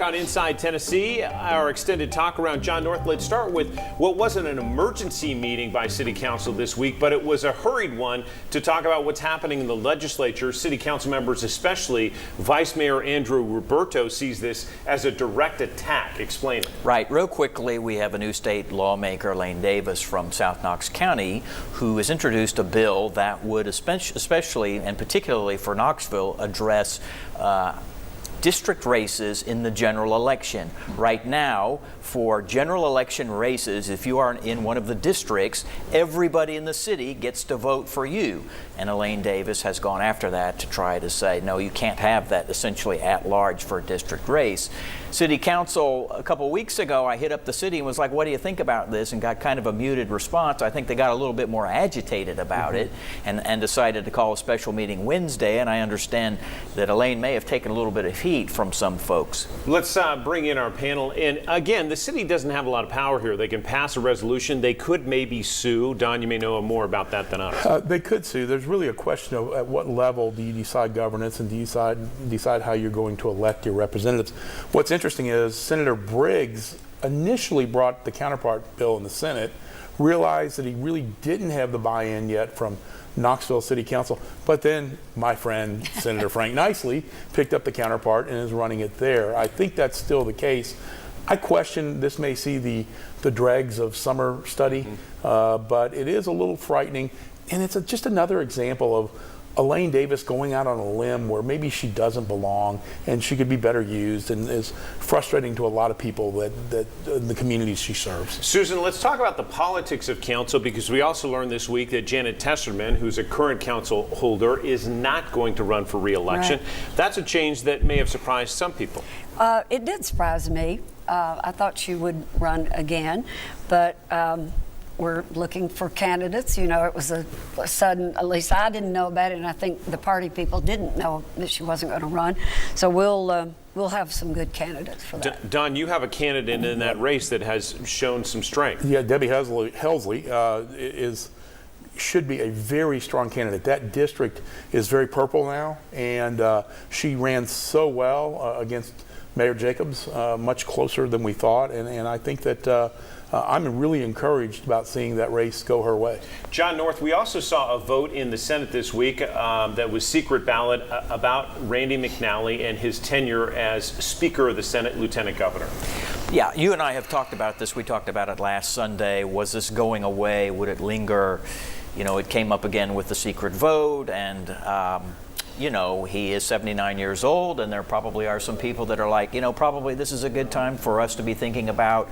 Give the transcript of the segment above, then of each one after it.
On Inside Tennessee, our extended talk around John North. Let's start with what wasn't an emergency meeting by City Council this week, but it was a hurried one to talk about what's happening in the legislature. City Council members, especially Vice Mayor Andrew Roberto, sees this as a direct attack. Explain it. Right. Real quickly, we have a new state lawmaker, Elaine Davis from South Knox County, who has introduced a bill that would especially and particularly for Knoxville address district races in the general election. Right now, for general election races, if you are in one of the districts, everybody in the city gets to vote for you. And Elaine Davis has gone after that to try to say, no, you can't have that essentially at large for a district race. City Council, a couple weeks ago, I hit up the city and was like, what do you think about this? And got kind of a muted response. I think they got a little bit more agitated about it and decided to call a special meeting Wednesday. And I understand that Elaine may have taken a little bit of heat from some folks. Let's bring in our panel. And again, the city doesn't have a lot of power here. They can pass a resolution. They could maybe sue. Don, you may know more about that than us. They could sue. There's really a question of at what level do you decide governance and do you decide how you're going to elect your representatives. What's interesting is Senator Briggs initially brought the counterpart bill in the Senate, realized that he really didn't have the buy-in yet from Knoxville City Council, but then my friend Senator Frank Nicely picked up the counterpart and is running it there. I think that's still the case. I question this may see the dregs of summer study, but it is a little frightening, and it's just another example of Elaine Davis going out on a limb where maybe she doesn't belong and she could be better used, and is frustrating to a lot of people that the communities she serves. Susan, let's talk about the politics of council, because we also learned this week that Janet Tesserman, who's a current council holder, is not going to run for re-election. Right. That's a change that may have surprised some people. It did surprise me. I thought she would run again, but we're looking for candidates. You know, it was a sudden, at least I didn't know about it, and I think the party people didn't know that she wasn't going to run. So we'll have some good candidates for that. Don, you have a candidate in that race that has shown some strength. Yeah, Debbie Helsley should be a very strong candidate. That district is very purple now, and she ran so well against Mayor Jacobs, much closer than we thought, and I think that I'm really encouraged about seeing that race go her way. John North, we also saw a vote in the Senate this week that was secret ballot about Randy McNally and his tenure as Speaker of the Senate, Lieutenant Governor. Yeah, you and I have talked about this. We talked about it last Sunday. Was this going away? Would it linger? You know, it came up again with the secret vote, and you know, he is 79 years old, and there probably are some people that are like, you know, probably this is a good time for us to be thinking about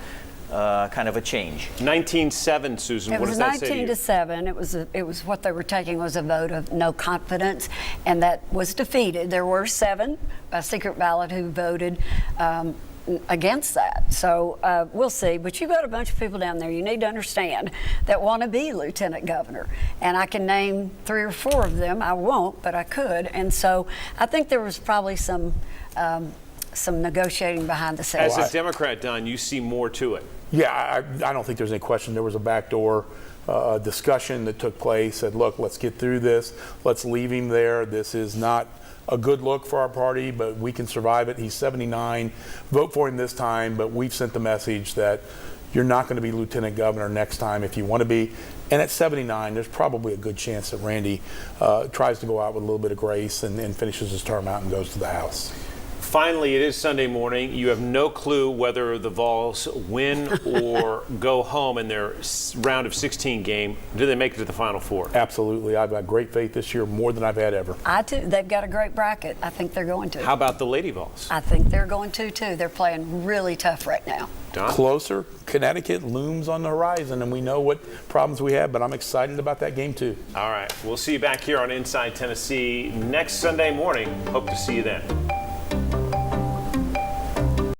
kind of a change. 19-7, Susan. What does that say to you? It was 19-7. It was what they were taking was a vote of no confidence, and that was defeated. There were 7 secret ballot who voted against that. So we'll see. But you've got a bunch of people down there, you need to understand, that want to be lieutenant governor. And I can name 3 or 4 of them. I won't, but I could. And so I think there was probably some negotiating behind the scenes. As a Democrat, Don, you see more to it. Yeah, I don't think there's any question. There was a backdoor discussion that took place. Said, look, let's get through this. Let's leave him there. This is not a good look for our party, but we can survive it. He's 79. Vote for him this time, but we've sent the message that you're not going to be lieutenant governor next time if you want to be. And at 79, there's probably a good chance that Randy tries to go out with a little bit of grace and finishes his term out and goes to the House. Finally, it is Sunday morning. You have no clue whether the Vols win or go home in their round of 16 game. Do they make it to the Final Four? Absolutely. I've got great faith this year, more than I've had ever. I too. They've got a great bracket. I think they're going to. How about the Lady Vols? I think they're going to too. They're playing really tough right now. Don? Closer. Connecticut looms on the horizon, and we know what problems we have, but I'm excited about that game too. All right. We'll see you back here on Inside Tennessee next Sunday morning. Hope to see you then.